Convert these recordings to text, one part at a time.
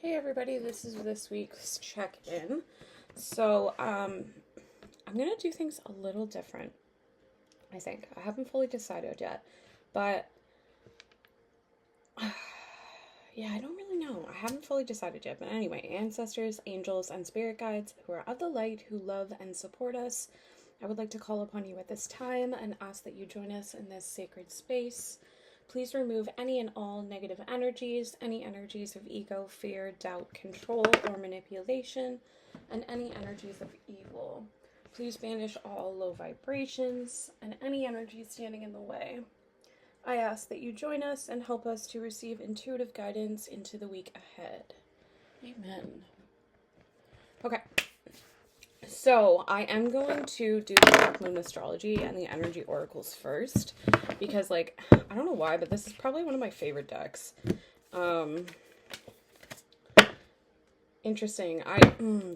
Hey everybody, this is this week's check-in. So, I'm gonna do things a little different, I think. I haven't fully decided yet, but yeah, I don't really know. I haven't fully decided yet, but anyway, ancestors, angels, and spirit guides who are of the light, who love and support us, I would like to call upon you at this time and ask that you join us in this sacred space. Please remove any and all negative energies, any energies of ego, fear, doubt, control, or manipulation, and any energies of evil. Please banish all low vibrations and any energy standing in the way. I ask that you join us and help us to receive intuitive guidance into the week ahead. Amen. Okay. So, I am going to do the Dark Moon Astrology and the Energy Oracles first, because, I don't know why, but this is probably one of my favorite decks. Interesting.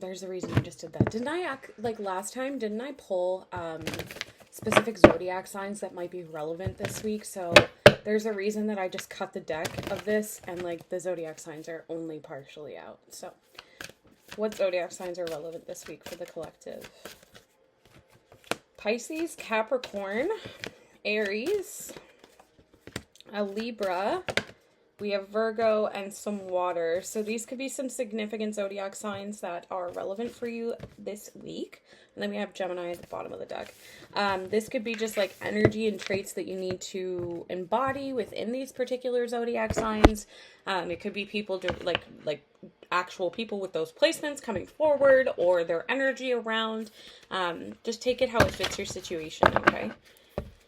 There's a reason I just did that. Didn't I last time, didn't I pull, specific zodiac signs that might be relevant this week? So, there's a reason that I just cut the deck of this, and, the zodiac signs are only partially out, so... What zodiac signs are relevant this week for the collective? Pisces, Capricorn, Aries, a Libra, we have Virgo, and some water. So these could be some significant zodiac signs that are relevant for you this week. And then we have Gemini at the bottom of the deck. This could be just energy and traits that you need to embody within these particular zodiac signs. It could be people like actual people with those placements coming forward, or their energy around. Just take it how it fits your situation, okay?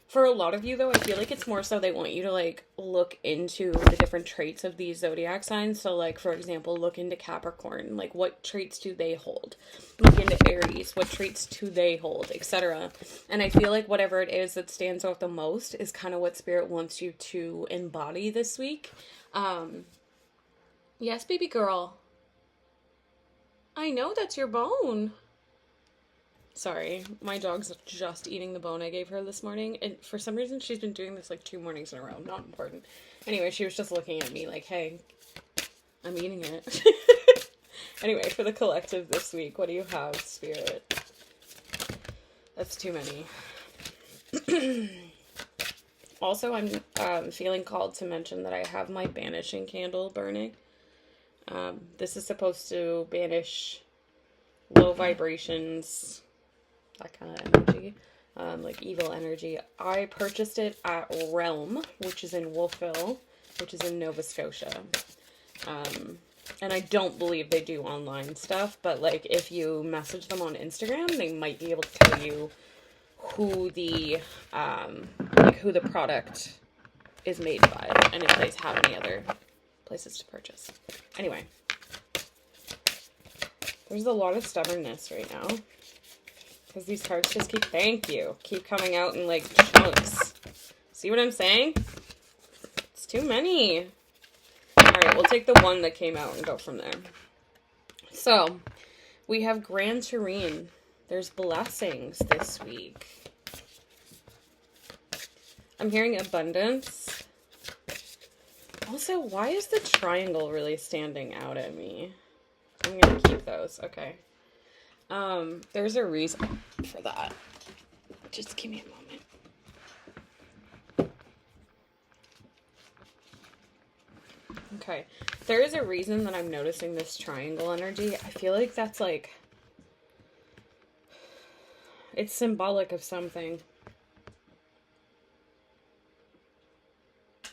For a lot of you, though, I feel like it's more so they want you to, look into the different traits of these zodiac signs. So, for example, look into Capricorn. What traits do they hold? Look into Aries. What traits do they hold? Etc. And I feel like whatever it is that stands out the most is kind of what Spirit wants you to embody this week. Yes, baby girl. I know that's your bone. Sorry, my dog's just eating the bone I gave her this morning, and for some reason she's been doing this 2 mornings in a row. Not important. Anyway, she was just looking at me like, hey, I'm eating it. Anyway, for the collective this week, what do you have, Spirit? That's too many. Also, I'm feeling called to mention that I have my banishing candle burning. This is supposed to banish low vibrations, that kind of energy, evil energy. I purchased it at Realm, which is in Wolfville, which is in Nova Scotia. And I don't believe they do online stuff, but if you message them on Instagram, they might be able to tell you who the product is made by, and if they have any other places to purchase. Anyway. There's a lot of stubbornness right now. Because these cards just keep coming out in chunks. See what I'm saying? It's too many. Alright, we'll take the one that came out and go from there. So, we have Grand Terrain. There's blessings this week. I'm hearing abundance. Also, why is the triangle really standing out at me? I'm gonna keep those. Okay. There's a reason for that. Just give me a moment. Okay. There is a reason that I'm noticing this triangle energy. I feel like that's it's symbolic of something.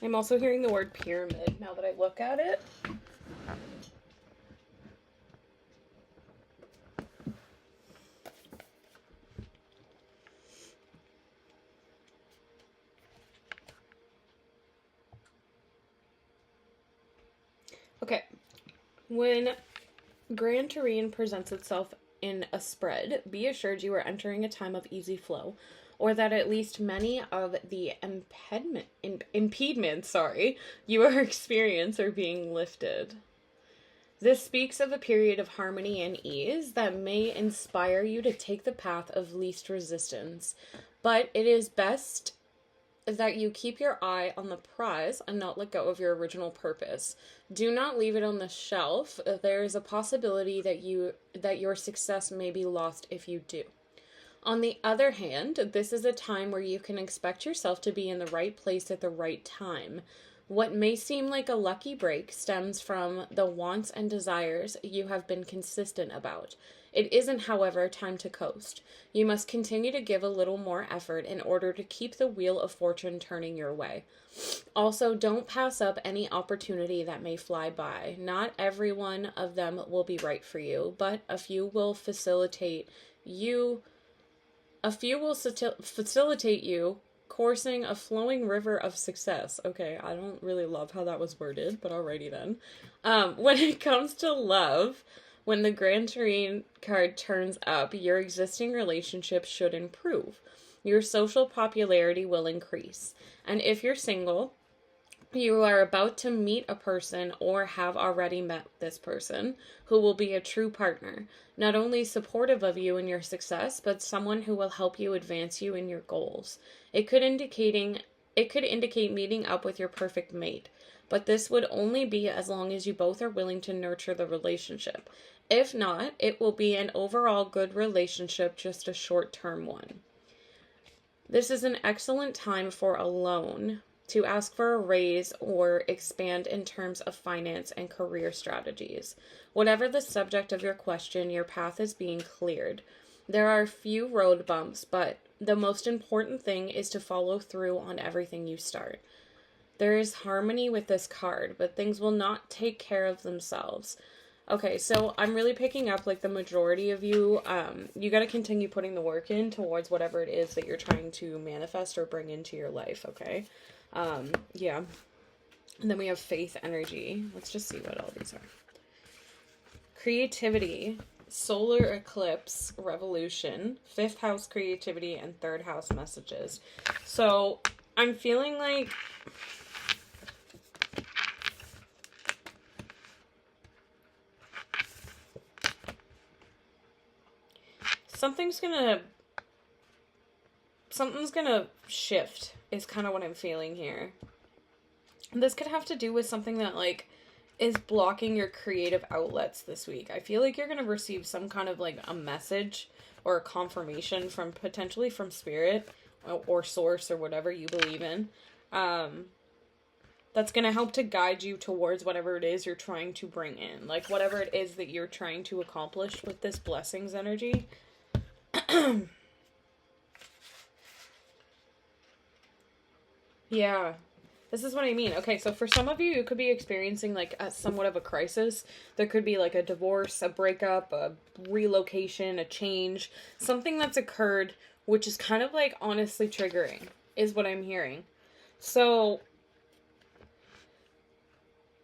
I'm also hearing the word pyramid now that I look at it. Okay, when Grand Terrain presents itself in a spread, be assured you are entering a time of easy flow, or that at least many of the impediments you are experiencing are being lifted. This speaks of a period of harmony and ease that may inspire you to take the path of least resistance, but it is best that you keep your eye on the prize and not let go of your original purpose. Do not leave it on the shelf. There is a possibility that your success may be lost if you do. On the other hand, this is a time where you can expect yourself to be in the right place at the right time. What may seem like a lucky break stems from the wants and desires you have been consistent about. It isn't, however, time to coast. You must continue to give a little more effort in order to keep the wheel of fortune turning your way. Also, don't pass up any opportunity that may fly by. Not every one of them will be right for you, but a few will facilitate you coursing a flowing river of success. Okay, I don't really love how that was worded, but alrighty then. When it comes to love, when the Grand Terrain card turns up, your existing relationship should improve. Your social popularity will increase. And if you're single, you are about to meet a person or have already met this person who will be a true partner, not only supportive of you and your success, but someone who will help you advance you in your goals. It could indicate meeting up with your perfect mate, but this would only be as long as you both are willing to nurture the relationship. If not, it will be an overall good relationship, just a short-term one. This is an excellent time for a loan, to ask for a raise or expand in terms of finance and career strategies. Whatever the subject of your question, your path is being cleared. There are a few road bumps, but the most important thing is to follow through on everything you start. There is harmony with this card, but things will not take care of themselves. Okay, so I'm really picking up like the majority of you. You got to continue putting the work in towards whatever it is that you're trying to manifest or bring into your life, okay? Yeah. And then we have faith energy. Let's just see what all these are. Creativity, solar eclipse, revolution, 5th house creativity, and 3rd house messages. So I'm feeling like something's gonna shift is kind of what I'm feeling here. This could have to do with something that like is blocking your creative outlets this week. I feel like you're going to receive some kind of like a message or a confirmation from potentially from spirit or source or whatever you believe in. That's going to help to guide you towards whatever it is you're trying to bring in. Like whatever it is that you're trying to accomplish with this blessings energy. Yeah. This is what I mean. Okay, so for some of you, you could be experiencing like somewhat of a crisis. There could be like a divorce, a breakup, a relocation, a change, something that's occurred, which is kind of like honestly triggering, is what I'm hearing. So,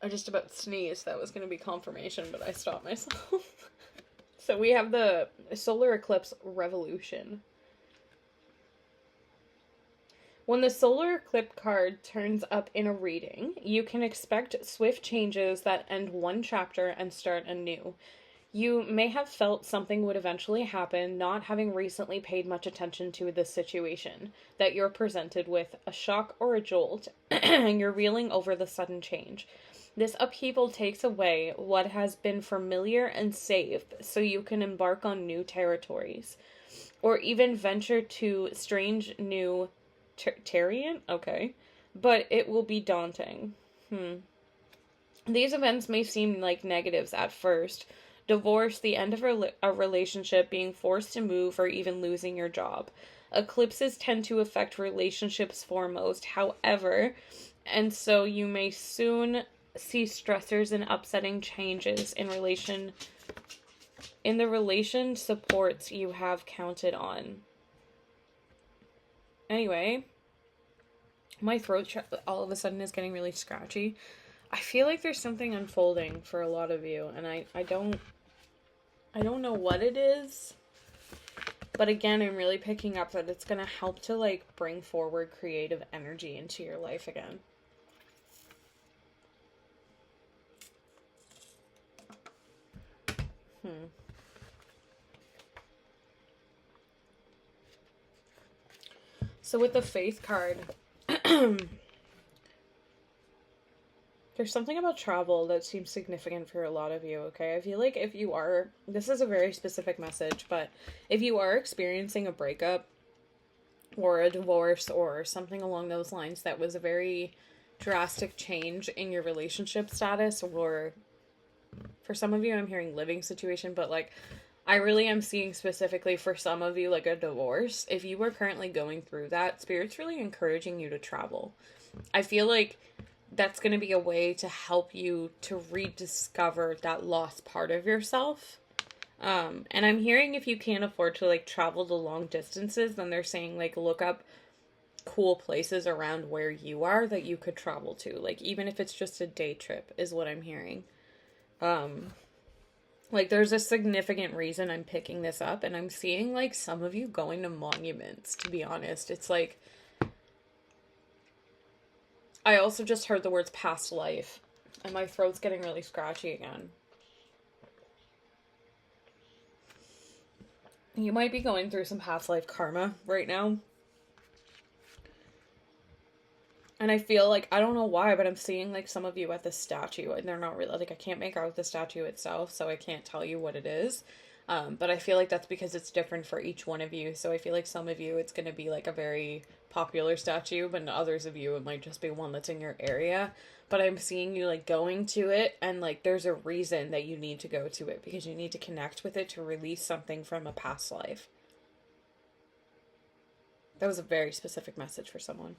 I just about sneezed. That was going to be confirmation, but I stopped myself. So we have the solar eclipse revolution. When the solar eclipse card turns up in a reading, you can expect swift changes that end one chapter and start a new. You may have felt something would eventually happen, not having recently paid much attention to the situation, that you're presented with a shock or a jolt, and you're reeling over the sudden change. This upheaval takes away what has been familiar and safe, so you can embark on new territories, or even venture to strange new Terrian? Okay. But it will be daunting. These events may seem like negatives at first. Divorce, the end of a relationship, being forced to move, or even losing your job. Eclipses tend to affect relationships foremost, however, and so you may soon see stressors and upsetting changes in the relation supports you have counted on. Anyway, my throat all of a sudden is getting really scratchy. I feel like there's something unfolding for a lot of you, and I don't know what it is. But again, I'm really picking up that it's going to help to like bring forward creative energy into your life again. So with the Faith card, There's something about travel that seems significant for a lot of you, okay? I feel like if you are, this is a very specific message, but if you are experiencing a breakup or a divorce or something along those lines that was a very drastic change in your relationship status, or for some of you I'm hearing living situation, but like I really am seeing specifically for some of you like a divorce. If you are currently going through that, Spirit's really encouraging you to travel. I feel like that's going to be a way to help you to rediscover that lost part of yourself. And I'm hearing if you can't afford to like travel the long distances, then they're saying like look up cool places around where you are that you could travel to. Like even if it's just a day trip is what I'm hearing. Like there's a significant reason I'm picking this up, and I'm seeing like some of you going to monuments, to be honest. It's like I also just heard the words past life, and my throat's getting really scratchy again. You might be going through some past life karma right now. And I feel like, I don't know why, but I'm seeing like some of you at the statue, and they're not really, like I can't make out the statue itself, so I can't tell you what it is. But I feel like that's because it's different for each one of you. So I feel like some of you, it's going to be like a very popular statue, but others of you, it might just be one that's in your area. But I'm seeing you like going to it, and like there's a reason that you need to go to it, because you need to connect with it to release something from a past life. That was a very specific message for someone.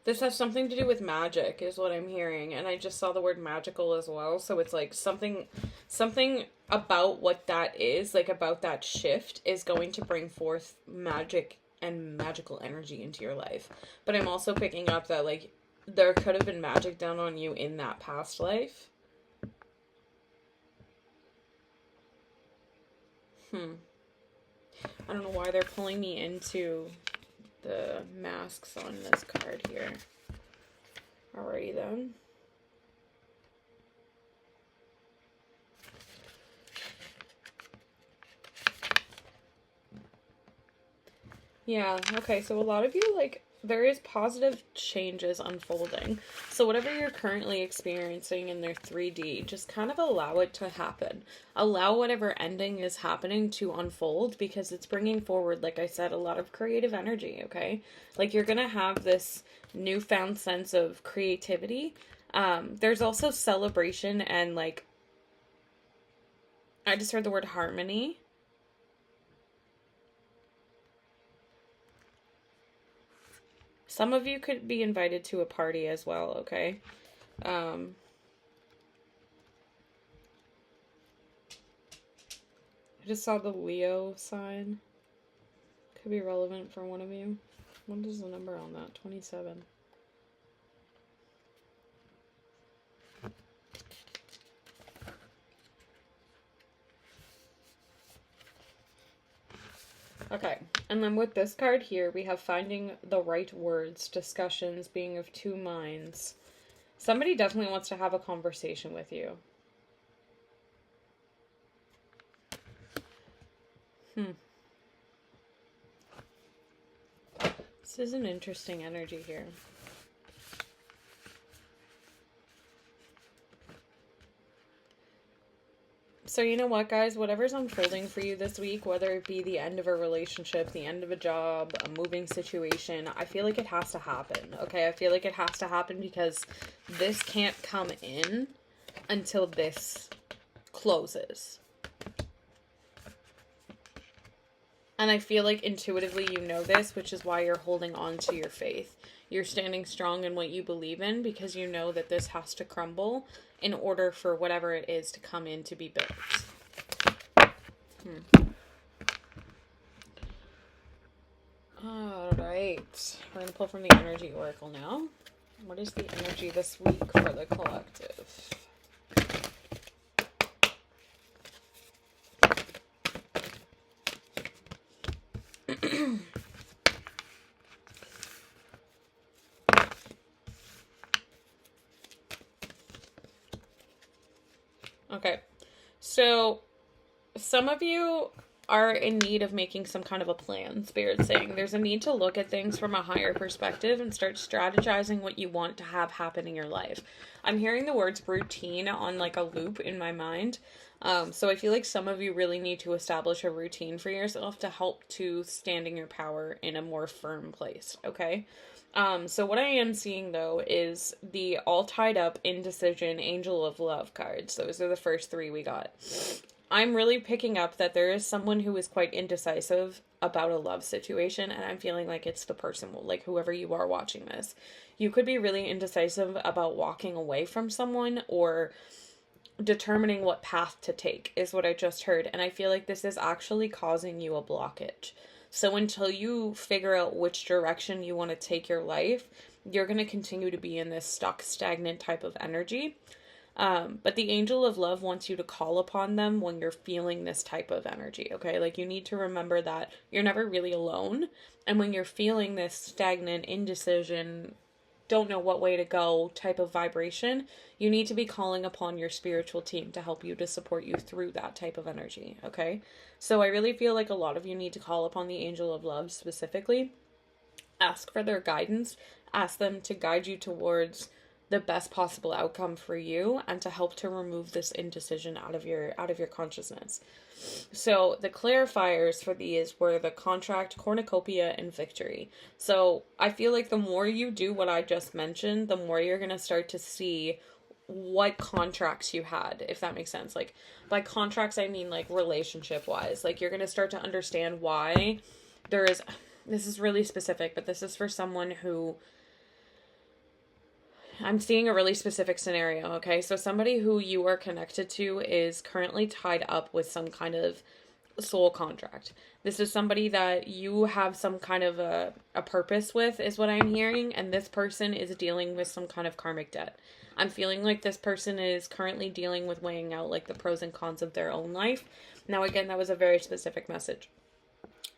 This has something to do with magic, is what I'm hearing, and I just saw the word magical as well, so it's like something about what that is, like about that shift, is going to bring forth magic and magical energy into your life. But I'm also picking up that, like, there could have been magic done on you in that past life. I don't know why they're pulling me into the masks on this card here. Alrighty then. Yeah, okay, so a lot of you, like, there is positive changes unfolding. So whatever you're currently experiencing in their 3D, just kind of allow it to happen. Allow whatever ending is happening to unfold, because it's bringing forward, like I said, a lot of creative energy, okay? Like, you're gonna have this newfound sense of creativity. There's also celebration and, like, I just heard the word harmony. Some of you could be invited to a party as well, okay? I just saw the Leo sign. Could be relevant for one of you. What is the number on that? 27. Okay, and then with this card here, we have finding the right words, discussions, being of two minds. Somebody definitely wants to have a conversation with you. This is an interesting energy here. So you know what, guys? Whatever's unfolding for you this week, whether it be the end of a relationship, the end of a job, a moving situation, I feel like it has to happen, okay? I feel like it has to happen because this can't come in until this closes. And I feel like intuitively you know this, which is why you're holding on to your faith. You're standing strong in what you believe in because you know that this has to crumble in order for whatever it is to come in to be built. Alright. We're going to pull from the Energy Oracle now. What is the energy this week for the collective? Okay, so some of you are in need of making some kind of a plan. Spirit's saying there's a need to look at things from a higher perspective and start strategizing what you want to have happen in your life. I'm hearing the words routine on like a loop in my mind. So I feel like some of you really need to establish a routine for yourself to help to stand in your power in a more firm place, okay? So what I am seeing though is the all tied up, indecision, angel of love cards. Those are the first three we got. I'm really picking up that there is someone who is quite indecisive about a love situation, and I'm feeling like it's the person, like whoever you are watching this. You could be really indecisive about walking away from someone or determining what path to take, is what I just heard, and I feel like this is actually causing you a blockage. So until you figure out which direction you want to take your life, you're going to continue to be in this stuck, stagnant type of energy. But the angel of love wants you to call upon them when you're feeling this type of energy, okay? Like, you need to remember that you're never really alone. And when you're feeling this stagnant, indecision, don't know what way to go type of vibration, you need to be calling upon your spiritual team to help you, to support you through that type of energy, okay? So I really feel like a lot of you need to call upon the angel of love specifically. Ask for their guidance. Ask them to guide you towards the best possible outcome for you and to help to remove this indecision out of your consciousness. So the clarifiers for these were the contract, cornucopia, and victory. So I feel like the more you do what I just mentioned, the more you're going to start to see what contracts you had, if that makes sense. Like, by contracts, I mean like relationship wise. Like, you're going to start to understand why there is, this is really specific, but this is for someone who, I'm seeing a really specific scenario, okay? So somebody who you are connected to is currently tied up with some kind of soul contract. This is somebody that you have some kind of a purpose with, is what I'm hearing, and this person is dealing with some kind of karmic debt. I'm feeling like this person is currently dealing with weighing out like the pros and cons of their own life. Now, again, that was a very specific message.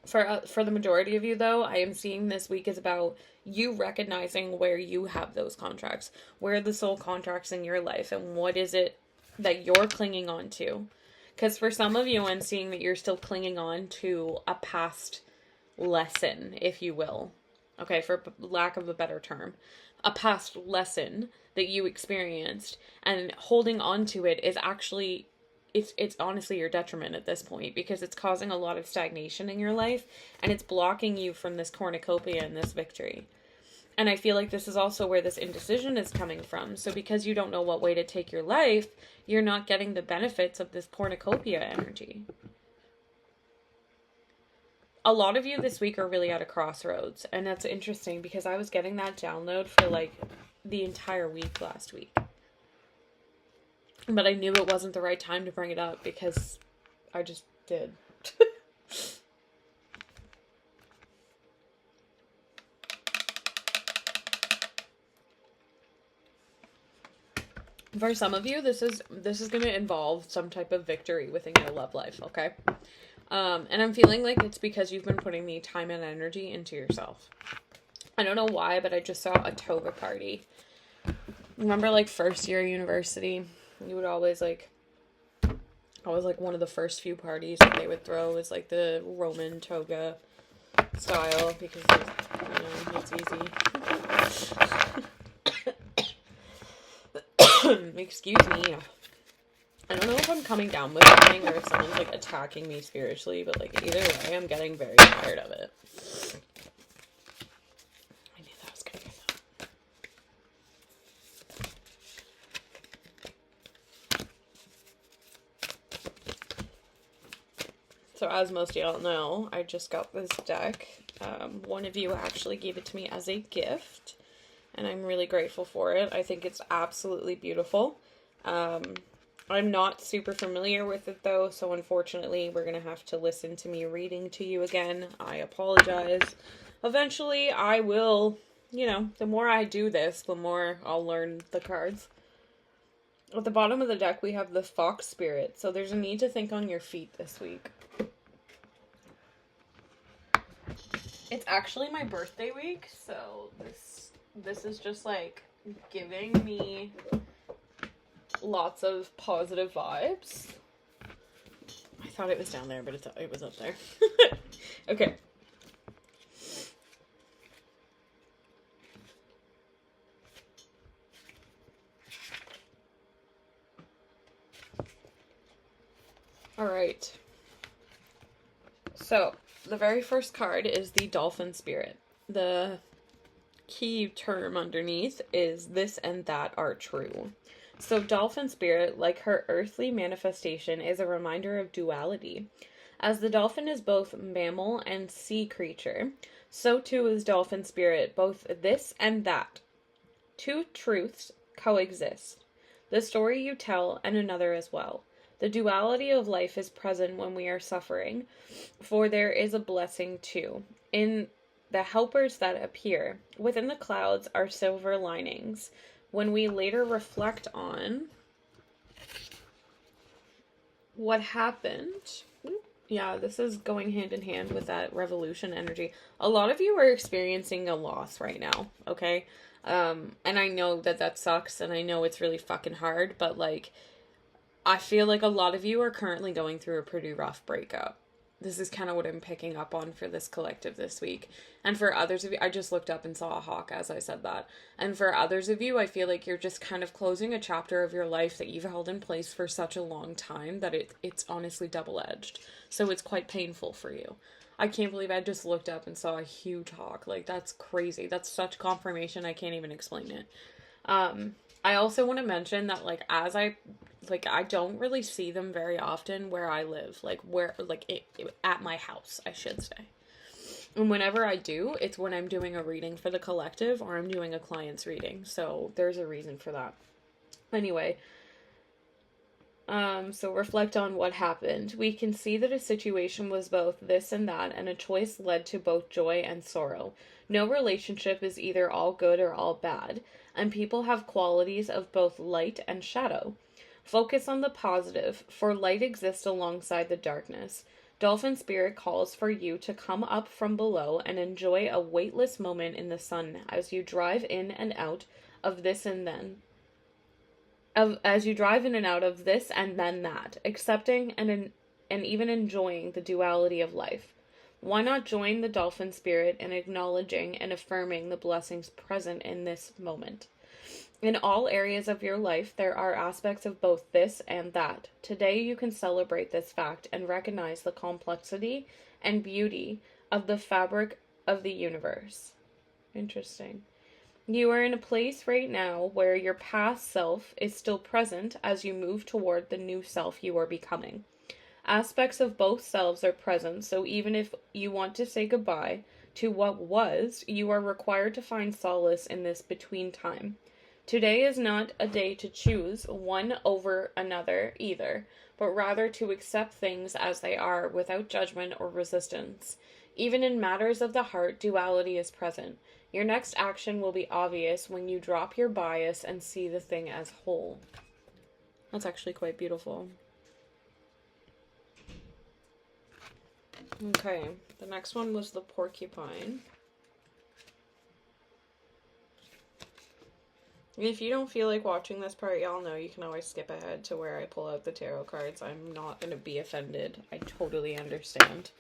For the majority of you, though, I am seeing this week is about you recognizing where you have those contracts. Where are the soul contracts in your life, and what is it that you're clinging on to? Because for some of you, I'm seeing that you're still clinging on to a past lesson, if you will. Okay, for lack of a better term. A past lesson that you experienced, and holding on to it is actually, it's honestly your detriment at this point, because it's causing a lot of stagnation in your life, and it's blocking you from this cornucopia and this victory. And I feel like this is also where this indecision is coming from. So because you don't know what way to take your life, you're not getting the benefits of this cornucopia energy. A lot of you this week are really at a crossroads, and that's interesting because I was getting that download for like the entire week last week. But I knew it wasn't the right time to bring it up because I just did. For some of you, this is going to involve some type of victory within your love life, okay? And I'm feeling like it's because you've been putting the time and energy into yourself. I don't know why, but I just saw a toga party. Remember, like, first year university? You would always, like, one of the first few parties that they would throw was, like, the Roman toga style, because, it's easy. Excuse me. I don't know if I'm coming down with something or if someone's, like, attacking me spiritually, but, like, either way, I'm getting very tired of it. I knew that was gonna be that. So, as most of y'all know, I just got this deck. One of you actually gave it to me as a gift, and I'm really grateful for it. I think it's absolutely beautiful. I'm not super familiar with it, though, so unfortunately we're going to have to listen to me reading to you again. I apologize. Eventually, I will, the more I do this, the more I'll learn the cards. At the bottom of the deck, we have the Fox Spirit, so there's a need to think on your feet this week. It's actually my birthday week, so this is just, like, giving me lots of positive vibes. I thought it was down there, but it was up there. Okay. All right. So, the very first card is the Dolphin Spirit. The key term underneath is this and that are true. So, Dolphin Spirit, like her earthly manifestation, is a reminder of duality. As the dolphin is both mammal and sea creature, so too is Dolphin Spirit, both this and that. Two truths coexist. The story you tell and another as well. The duality of life is present when we are suffering, for there is a blessing too. In the helpers that appear, within the clouds are silver linings. When we later reflect on what happened, yeah, this is going hand in hand with that revolution energy. A lot of you are experiencing a loss right now, okay? And I know that sucks, and I know it's really fucking hard, but, like, I feel like a lot of you are currently going through a pretty rough breakup. This is kind of what I'm picking up on for this collective this week. And for others of you, I just looked up and saw a hawk as I said that. And for others of you, I feel like you're just kind of closing a chapter of your life that you've held in place for such a long time that it's honestly double-edged. So it's quite painful for you. I can't believe I just looked up and saw a huge hawk. Like, that's crazy. That's such confirmation, I can't even explain it. I also want to mention that, like, I don't really see them very often where I live, at my house, I should say. And whenever I do, it's when I'm doing a reading for the collective or I'm doing a client's reading. So there's a reason for that. Anyway, so reflect on what happened. We can see that a situation was both this and that, and a choice led to both joy and sorrow. No relationship is either all good or all bad, and people have qualities of both light and shadow. Focus on the positive, for light exists alongside the darkness. Dolphin Spirit calls for you to come up from below and enjoy a weightless moment in the sun as you drive in and out of this and then. As you drive in and out of this and then that, accepting and even enjoying the duality of life. Why not join the Dolphin Spirit in acknowledging and affirming the blessings present in this moment? In all areas of your life, there are aspects of both this and that. Today, you can celebrate this fact and recognize the complexity and beauty of the fabric of the universe. Interesting. You are in a place right now where your past self is still present as you move toward the new self you are becoming. Aspects of both selves are present, so even if you want to say goodbye to what was, you are required to find solace in this between time. Today is not a day to choose one over another either, but rather to accept things as they are without judgment or resistance. Even in matters of the heart, duality is present. Your next action will be obvious when you drop your bias and see the thing as whole. That's actually quite beautiful. Okay, the next one was the porcupine. If you don't feel like watching this part, y'all know you can always skip ahead to where I pull out the tarot cards. I'm not going to be offended. I totally understand.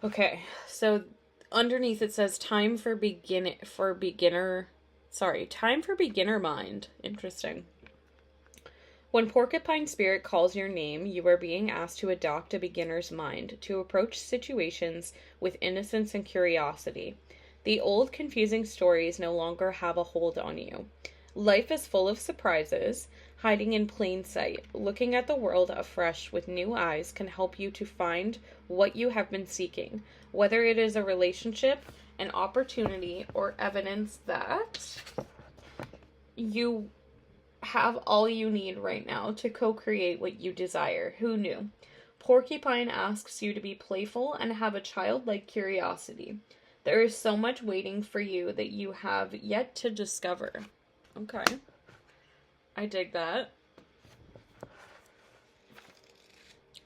Okay, so underneath it says time for beginner mind. Interesting. When Porcupine Spirit calls your name, you are being asked to adopt a beginner's mind, to approach situations with innocence and curiosity. The old, confusing stories no longer have a hold on you. Life is full of surprises, hiding in plain sight. Looking at the world afresh with new eyes can help you to find what you have been seeking, whether it is a relationship, an opportunity, or evidence that you have all you need right now to co-create what you desire. Who knew? Porcupine asks you to be playful and have a childlike curiosity. There is so much waiting for you that you have yet to discover. Okay. I dig that.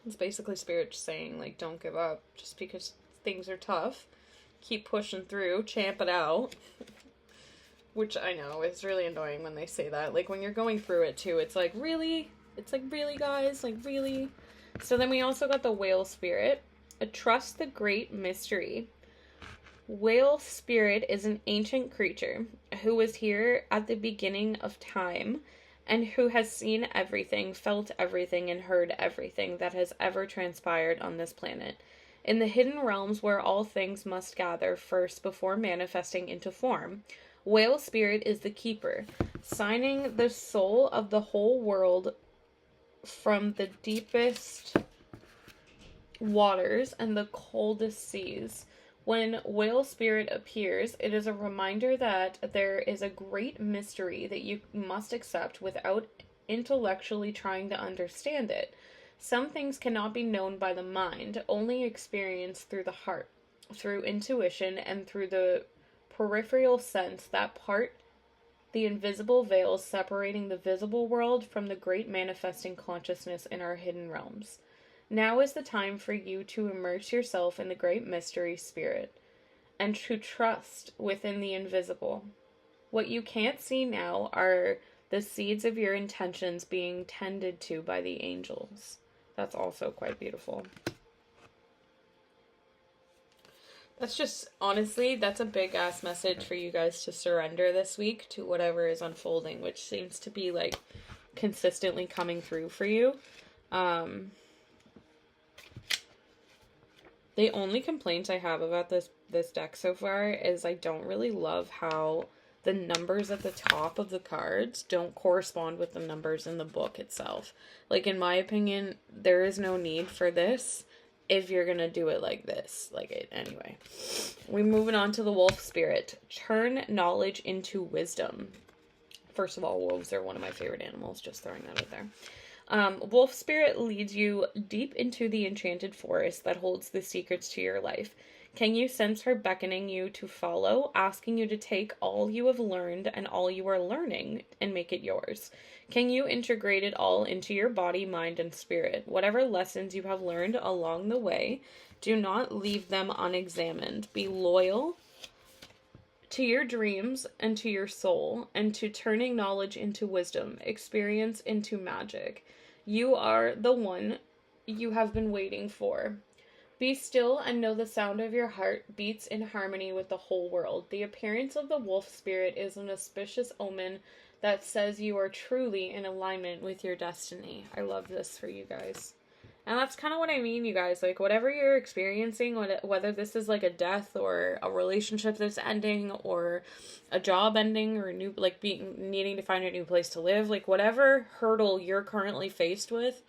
It's basically Spirit saying, like, don't give up just because things are tough. Keep pushing through, champ it out. Which I know is really annoying when they say that. Like, when you're going through it, too, it's like, really? It's like, really, guys? Like, really? So then we also got the whale spirit. Trust the great mystery. Whale spirit is an ancient creature who was here at the beginning of time and who has seen everything, felt everything, and heard everything that has ever transpired on this planet. In the hidden realms where all things must gather first before manifesting into form, whale spirit is the keeper, signing the soul of the whole world from the deepest waters and the coldest seas. When whale spirit appears, it is a reminder that there is a great mystery that you must accept without intellectually trying to understand it. Some things cannot be known by the mind, only experienced through the heart, through intuition, and through the peripheral sense that part the invisible veils separating the visible world from the great manifesting consciousness in our hidden realms. Now is the time for you to immerse yourself in the great mystery spirit and to trust within the invisible. What you can't see now are the seeds of your intentions being tended to by the angels. That's also quite beautiful. That's just, honestly, that's a big ass message for you guys to surrender this week to whatever is unfolding, which seems to be like consistently coming through for you. The only complaint I have about this deck so far is I don't really love how the numbers at the top of the cards don't correspond with the numbers in the book itself. Like, in my opinion, there is no need for this if you're gonna do it like this. Anyway. We're moving on to the wolf spirit. Turn knowledge into wisdom. First of all, wolves are one of my favorite animals. Just throwing that out there. Wolf spirit leads you deep into the enchanted forest that holds the secrets to your life. Can you sense her beckoning you to follow, asking you to take all you have learned and all you are learning and make it yours? Can you integrate it all into your body, mind, and spirit? Whatever lessons you have learned along the way, do not leave them unexamined. Be loyal to your dreams and to your soul, and to turning knowledge into wisdom, experience into magic. You are the one you have been waiting for. Be still and know the sound of your heart beats in harmony with the whole world. The appearance of the wolf spirit is an auspicious omen that says you are truly in alignment with your destiny. I love this for you guys. And that's kind of what I mean, you guys. Like, whatever you're experiencing, whether this is like a death or a relationship that's ending or a job ending or needing to find a new place to live, like whatever hurdle you're currently faced with,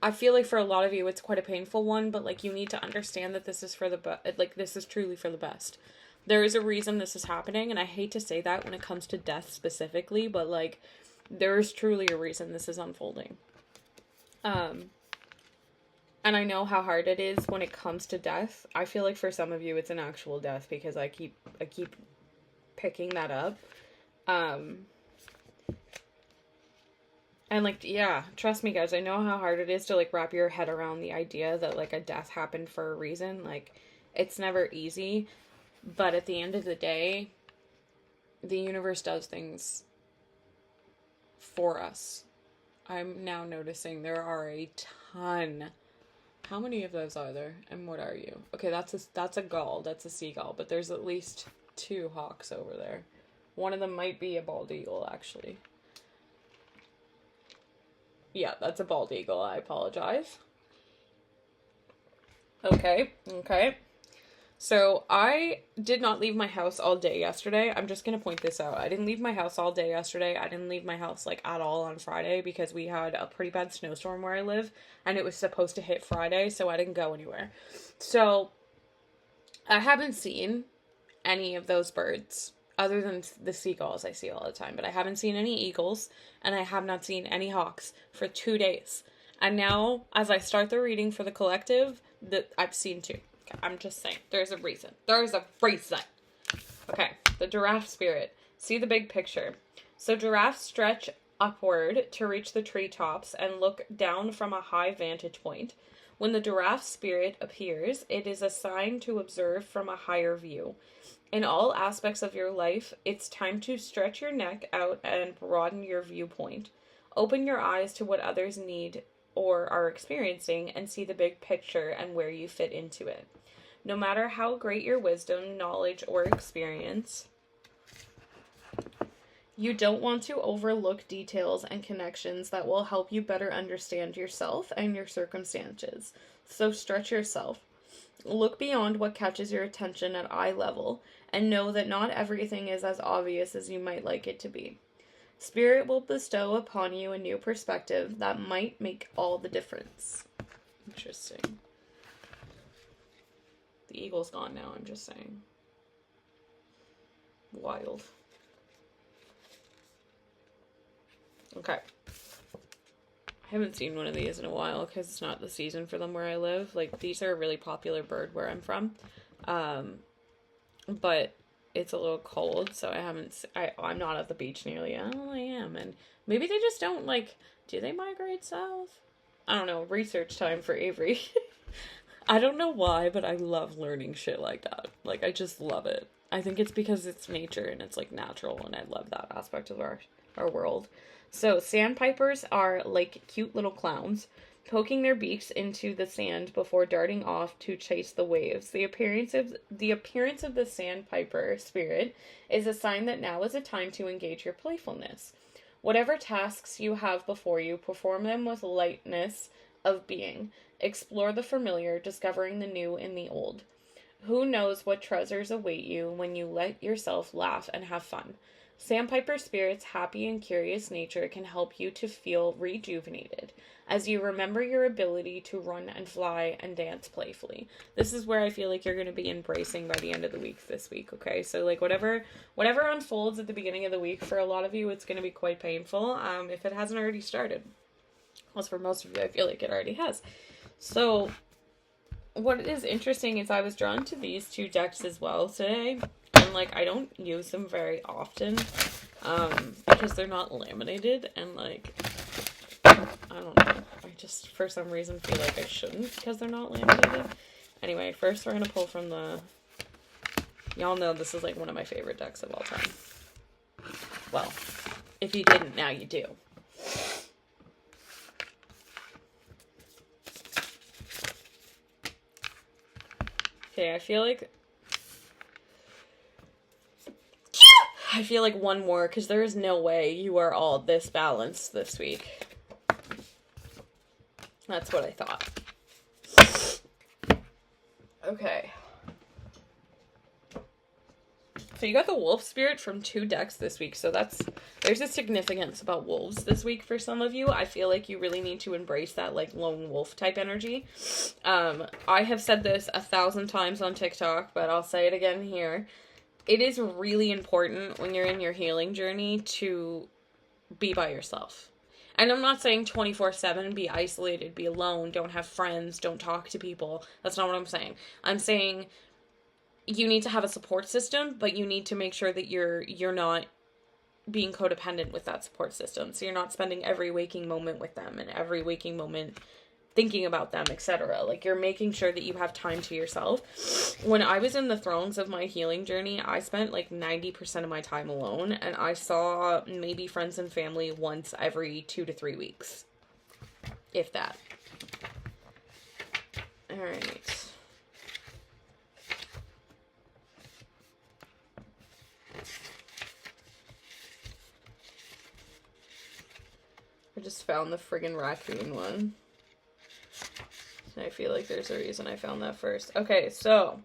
I feel like for a lot of you it's quite a painful one, but like you need to understand that this is for this is truly for the best. There is a reason this is happening, and I hate to say that when it comes to death specifically, but like there is truly a reason this is unfolding. And I know how hard it is when it comes to death. I feel like for some of you it's an actual death because I keep picking that up. And like, yeah, trust me guys, I know how hard it is to like wrap your head around the idea that like a death happened for a reason. Like, it's never easy, but at the end of the day, the universe does things for us. I'm now noticing there are a ton. How many of those are there? And what are you? Okay, that's a gull. That's a seagull. But there's at least 2 hawks over there. One of them might be a bald eagle, actually. Yeah, that's a bald eagle. I apologize. Okay. So, I did not leave my house all day yesterday. I'm just going to point this out. I didn't leave my house all day yesterday. I didn't leave my house, like, at all on Friday because we had a pretty bad snowstorm where I live, and it was supposed to hit Friday, so I didn't go anywhere. So, I haven't seen any of those birds, other than the seagulls I see all the time, but I haven't seen any eagles, and I have not seen any hawks for 2 days. And now, as I start the reading for the collective, I've seen 2. I'm just saying. There's a reason. Okay. The giraffe spirit. See the big picture. So giraffes stretch upward to reach the treetops and look down from a high vantage point. When the giraffe spirit appears, it is a sign to observe from a higher view. In all aspects of your life, it's time to stretch your neck out and broaden your viewpoint. Open your eyes to what others need or are experiencing and see the big picture and where you fit into it. No matter how great your wisdom, knowledge, or experience, you don't want to overlook details and connections that will help you better understand yourself and your circumstances. So stretch yourself. Look beyond what catches your attention at eye level and know that not everything is as obvious as you might like it to be. Spirit will bestow upon you a new perspective that might make all the difference. Interesting. The eagle's gone now, I'm just saying. Wild. Okay. I haven't seen one of these in a while because it's not the season for them where I live. Like, these are a really popular bird where I'm from. But it's a little cold, so I'm not at the beach nearly. Oh, I am. And maybe they just don't, like, do they migrate south? I don't know. Research time for Avery. I don't know why, but I love learning shit like that. Like, I just love it. I think it's because it's nature and it's, like, natural, and I love that aspect of our world. So, sandpipers are like cute little clowns, poking their beaks into the sand before darting off to chase the waves. The appearance of the sandpiper spirit is a sign that now is a time to engage your playfulness. Whatever tasks you have before you, perform them with lightness of being. Explore the familiar, discovering the new in the old. Who knows what treasures await you when you let yourself laugh and have fun. Sandpiper spirit's happy and curious nature can help you to feel rejuvenated as you remember your ability to run and fly and dance playfully. This is where I feel like you're going to be embracing by the end of the week this week, okay? So, like, whatever unfolds at the beginning of the week, for a lot of you, it's going to be quite painful if it hasn't already started. As for most of you, I feel like it already has. So, what is interesting is I was drawn to these two decks as well today. And, like, I don't use them very often, because they're not laminated, and, like, I don't know, I just, for some reason, feel like I shouldn't, because they're not laminated. Anyway, first we're gonna pull from y'all know this is, like, one of my favorite decks of all time. Well, if you didn't, now you do. Okay, I feel like one more, because there is no way you are all this balanced this week. That's what I thought. Okay. So you got the wolf spirit from 2 decks this week, so there's a significance about wolves this week for some of you. I feel like you really need to embrace that, like, lone wolf type energy. I have said this 1,000 times on TikTok, but I'll say it again here. It is really important when you're in your healing journey to be by yourself. And I'm not saying 24/7, be isolated, be alone, don't have friends, don't talk to people. That's not what I'm saying. I'm saying you need to have a support system, but you need to make sure that you're not being codependent with that support system. So you're not spending every waking moment with them and every waking moment thinking about them, etc. Like, you're making sure that you have time to yourself. When I was in the throes of my healing journey, I spent like 90% of my time alone, and I saw maybe friends and family once every 2 to 3 weeks, if that. All right. I just found the friggin' raccoon one. I feel like there's a reason I found that first. Okay, so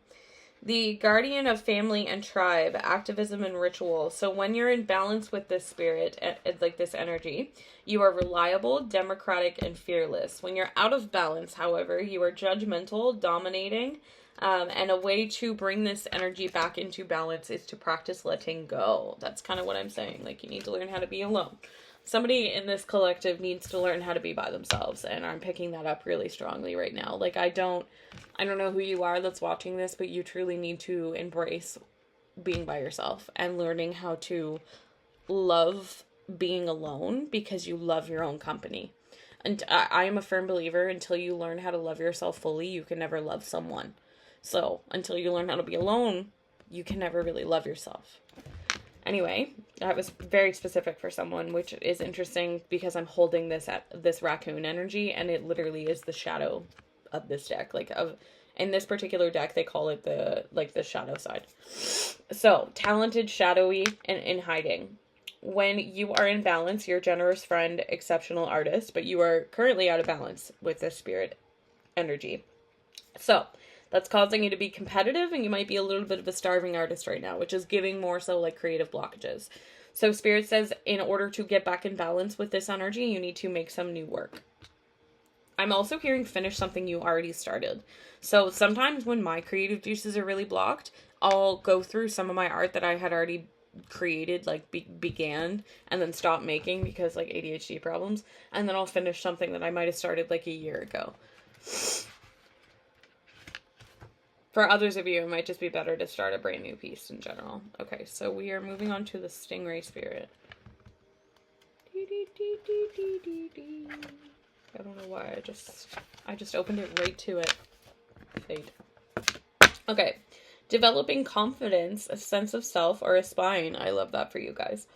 the guardian of family and tribe, activism and ritual. So when you're in balance with this spirit, like this energy, you are reliable, democratic, and fearless. When you're out of balance, however, you are judgmental, dominating, and a way to bring this energy back into balance is to practice letting go. That's kind of what I'm saying. Like, you need to learn how to be alone. Somebody in this collective needs to learn how to be by themselves, and I'm picking that up really strongly right now. Like, I don't know who you are that's watching this, but you truly need to embrace being by yourself and learning how to love being alone because you love your own company. And I am a firm believer, until you learn how to love yourself fully, you can never love someone. So, until you learn how to be alone, you can never really love yourself. Anyway, that was very specific for someone, which is interesting because I'm holding this raccoon energy, and it literally is the shadow of this deck. In this particular deck, they call it the shadow side. So, talented, shadowy, and in hiding. When you are in balance, you're a generous friend, exceptional artist, but you are currently out of balance with this spirit energy. So, that's causing you to be competitive, and you might be a little bit of a starving artist right now, which is giving more so like creative blockages. So Spirit says in order to get back in balance with this energy, you need to make some new work. I'm also hearing finish something you already started. So sometimes when my creative juices are really blocked, I'll go through some of my art that I had already created, like began, and then stop making because like ADHD problems, and then I'll finish something that I might have started like a year ago. For others of you, it might just be better to start a brand new piece in general. Okay, so we are moving on to the Stingray Spirit. I don't know why, I just opened it right to it. Fate. Okay, developing confidence, a sense of self, or a spine. I love that for you guys.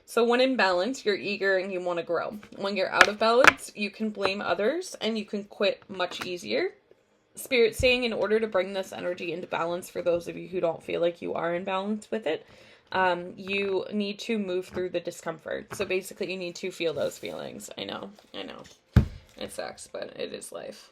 So when in balance, you're eager and you want to grow. When you're out of balance, you can blame others and you can quit much easier. Spirit saying in order to bring this energy into balance, for those of you who don't feel like you are in balance with it, you need to move through the discomfort. So basically you need to feel those feelings. I know. It sucks, but it is life.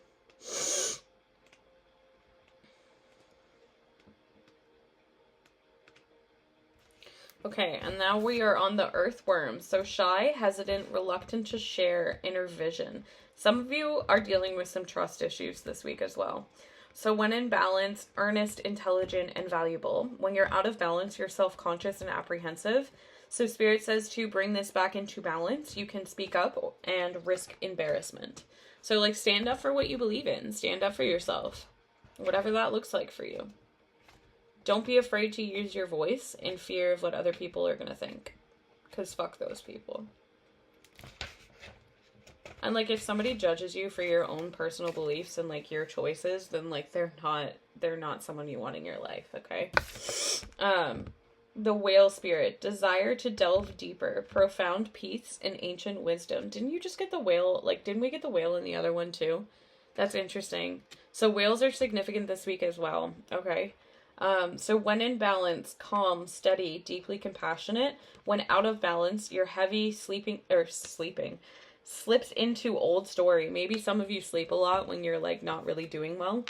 Okay, and now we are on the earthworm. So shy, hesitant, reluctant to share, inner vision. Some of you are dealing with some trust issues this week as well. So when in balance, earnest, intelligent, and valuable. When you're out of balance, you're self-conscious and apprehensive. So Spirit says to bring this back into balance, you can speak up and risk embarrassment. So like stand up for what you believe in. Stand up for yourself. Whatever that looks like for you. Don't be afraid to use your voice in fear of what other people are going to think. Because fuck those people. And, like, if somebody judges you for your own personal beliefs and, like, your choices, then, like, they're not someone you want in your life, okay? The whale spirit. Desire to delve deeper. Profound peace and ancient wisdom. Didn't you just get the whale? Like, didn't we get the whale in the other one, too? That's interesting. So, whales are significant this week as well, okay? So when in balance, calm, steady, deeply compassionate. When out of balance, you're heavy, sleeping, slips into old story. Maybe some of you sleep a lot when you're like not really doing well.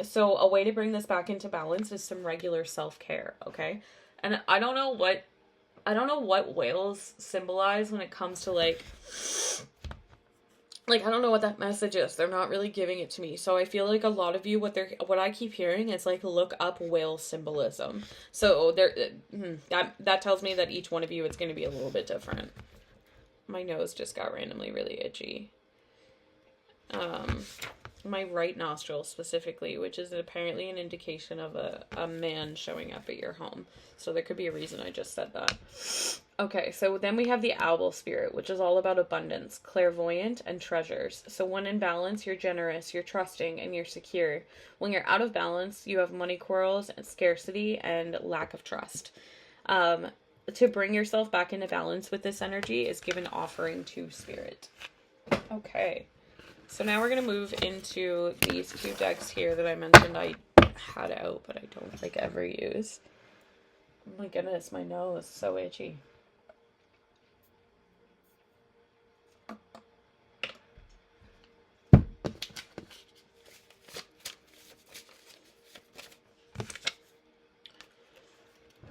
So a way to bring this back into balance is some regular self-care, okay? And I don't know what whales symbolize when it comes to like I don't know what that message is. They're not really giving it to me. So I feel like a lot of you, what I keep hearing is like, look up whale symbolism. So that tells me that each one of you, it's going to be a little bit different. My nose just got randomly really itchy. My right nostril specifically, which is apparently an indication of a man showing up at your home. So there could be a reason I just said that. Okay, so then we have the owl spirit, which is all about abundance, clairvoyant, and treasures. So when in balance, you're generous, you're trusting, and you're secure. When you're out of balance, you have money quarrels, and scarcity, and lack of trust. To bring yourself back into balance with this energy is give an offering to spirit. Okay, so now we're going to move into these two decks here that I mentioned I had out, but I don't like ever use. Oh my goodness, my nose is so itchy.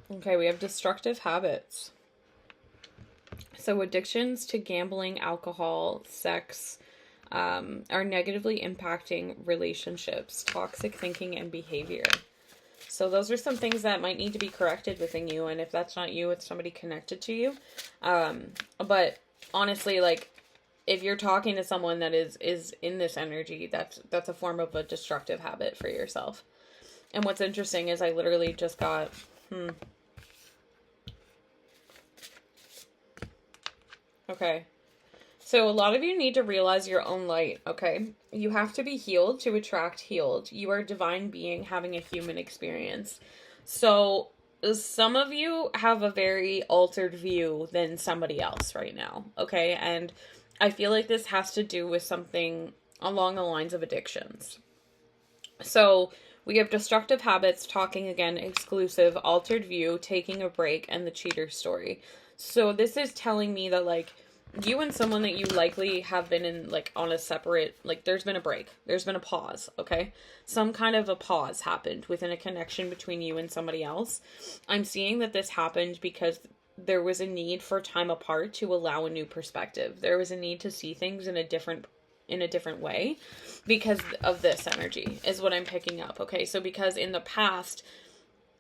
Okay, we have destructive habits. So addictions to gambling, alcohol, sex are negatively impacting relationships, toxic thinking, and behavior. So those are some things that might need to be corrected within you. And if that's not you, it's somebody connected to you. But honestly, like, if you're talking to someone that is in this energy, that's a form of a destructive habit for yourself. And what's interesting is I literally just got... Okay. So a lot of you need to realize your own light, okay? You have to be healed to attract healed. You are a divine being having a human experience. So some of you have a very altered view than somebody else right now, okay? And I feel like this has to do with something along the lines of addictions. So we have destructive habits, talking again, exclusive, altered view, taking a break, and the cheater story. So this is telling me that, like, you and someone that you likely have been in, like, on a separate, like, there's been a break. There's been a pause, okay? Some kind of a pause happened within a connection between you and somebody else. I'm seeing that this happened because there was a need for time apart to allow a new perspective. There was a need to see things in a different way because of this energy is what I'm picking up. Okay, so because in the past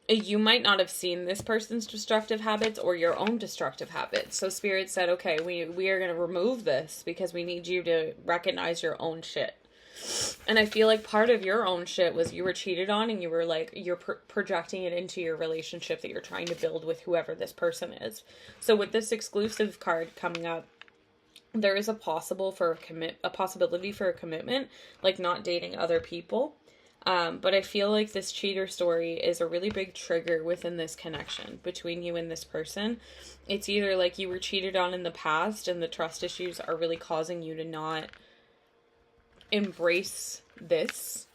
you might not have seen this person's destructive habits or your own destructive habits, so spirit said, okay, we are going to remove this because we need you to recognize your own shit. And I feel like part of your own shit was you were cheated on, and you were like, you're projecting it into your relationship that you're trying to build with whoever this person is. So with this exclusive card coming up, there is a possibility for a commitment, like not dating other people. But I feel like this cheater story is a really big trigger within this connection between you and this person. It's either like you were cheated on in the past and the trust issues are really causing you to not embrace this.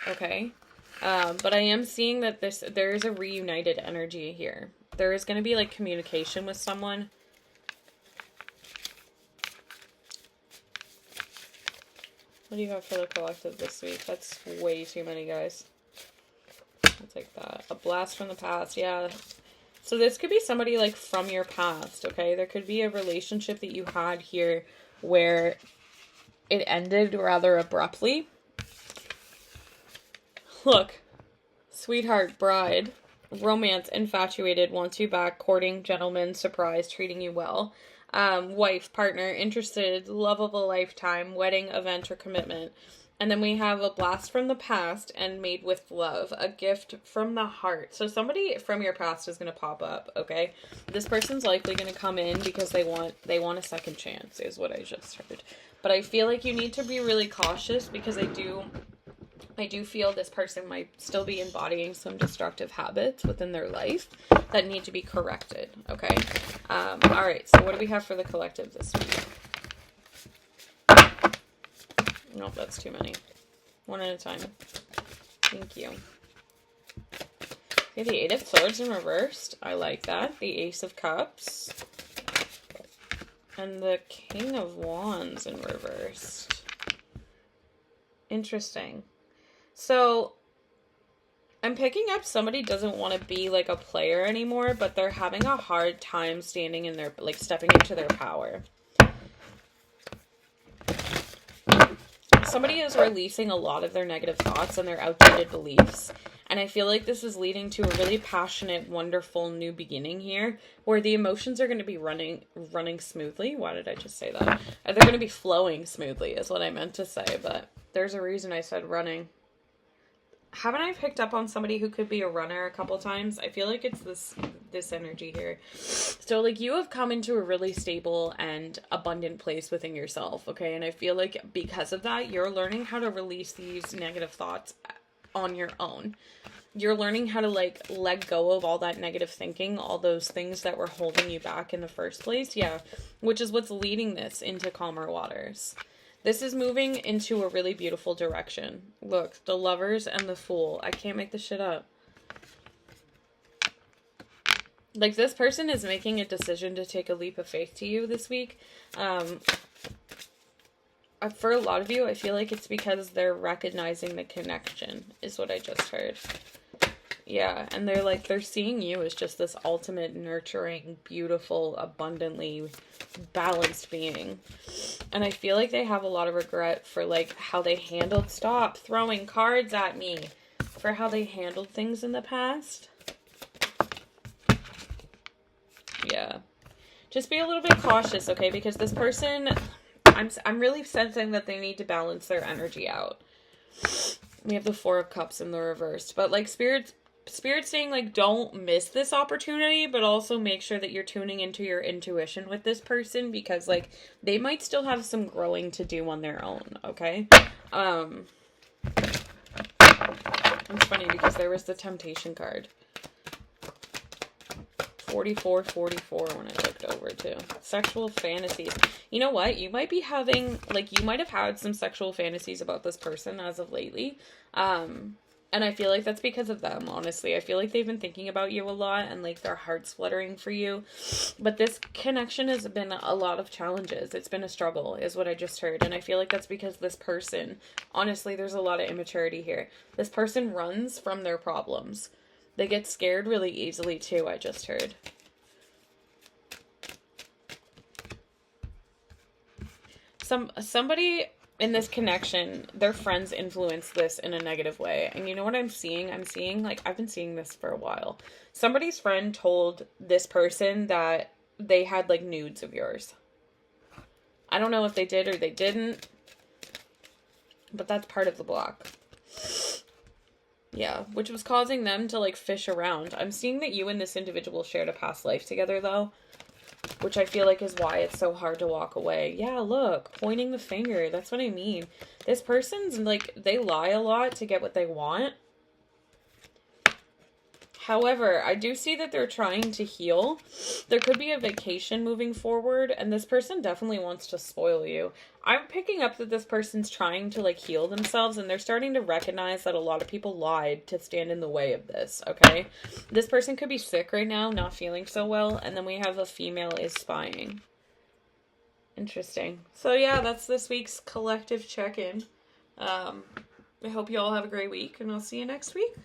Okay. But I am seeing that there is a reunited energy here. There is going to be like communication with someone. What do you have for the collective this week? That's way too many, guys. I'll take that. A blast from the past. Yeah. So this could be somebody like from your past, okay? There could be a relationship that you had here where it ended rather abruptly. Look. Sweetheart, bride, romance, infatuated, wants you back, courting, gentleman, surprise, treating you well. Wife, partner, interested, love of a lifetime, wedding, event, or commitment. And then we have a blast from the past and made with love, a gift from the heart. So somebody from your past is going to pop up, okay? This person's likely going to come in because they want a second chance, is what I just heard. But I feel like you need to be really cautious because I do feel this person might still be embodying some destructive habits within their life that need to be corrected, okay? All right, so what do we have for the collective this week? Nope, that's too many. One at a time. Thank you. Okay, the Eight of Swords in reversed. I like that. The Ace of Cups. And the King of Wands in reversed. Interesting. So, I'm picking up somebody doesn't want to be like a player anymore, but they're having a hard time standing in their, like, stepping into their power. Somebody is releasing a lot of their negative thoughts and their outdated beliefs. And I feel like this is leading to a really passionate, wonderful new beginning here, where the emotions are going to be running smoothly. Why did I just say that? They're going to be flowing smoothly is what I meant to say, but there's a reason I said running. Haven't I picked up on somebody who could be a runner a couple times? I feel like it's this energy here. So, like, you have come into a really stable and abundant place within yourself, okay? And I feel like because of that, you're learning how to release these negative thoughts on your own. You're learning how to, like, let go of all that negative thinking, all those things that were holding you back in the first place. Yeah, which is what's leading this into calmer waters. This is moving into a really beautiful direction. Look, the Lovers and the Fool. I can't make this shit up. Like, this person is making a decision to take a leap of faith to you this week. For a lot of you, I feel like it's because they're recognizing the connection, is what I just heard. Yeah, and they're seeing you as just this ultimate, nurturing, beautiful, abundantly balanced being. And I feel like they have a lot of regret for, like, how they handled, stop throwing cards at me, for how they handled things in the past. Yeah. Just be a little bit cautious, okay? Because this person, I'm really sensing that they need to balance their energy out. We have the Four of Cups in the reverse. But, like, Spirit's saying, like, don't miss this opportunity, but also make sure that you're tuning into your intuition with this person, because, like, they might still have some growing to do on their own, okay? It's funny because there was the Temptation card. 44, 44 when I looked over too. Sexual fantasies. You know what? You might be having, like, you might have had some sexual fantasies about this person as of lately. And I feel like that's because of them, honestly. I feel like they've been thinking about you a lot and, like, their heart's fluttering for you. But this connection has been a lot of challenges. It's been a struggle, is what I just heard. And I feel like that's because this person, honestly, there's a lot of immaturity here. This person runs from their problems. They get scared really easily, too, I just heard. Somebody in this connection, their friends influence this in a negative way. And you know what I'm seeing? I'm seeing, like, I've been seeing this for a while. Somebody's friend told this person that they had, like, nudes of yours. I don't know if they did or they didn't, but that's part of the block. Yeah, which was causing them to, like, fish around. I'm seeing that you and this individual shared a past life together, though, which I feel like is why it's so hard to walk away. Yeah, look, pointing the finger. That's what I mean. This person's, like, they lie a lot to get what they want. However, I do see that they're trying to heal. There could be a vacation moving forward, and this person definitely wants to spoil you. I'm picking up that this person's trying to, like, heal themselves, and they're starting to recognize that a lot of people lied to stand in the way of this, okay? This person could be sick right now, not feeling so well, and then we have a female is spying. Interesting. So, yeah, that's this week's collective check-in. I hope you all have a great week, and I'll see you next week.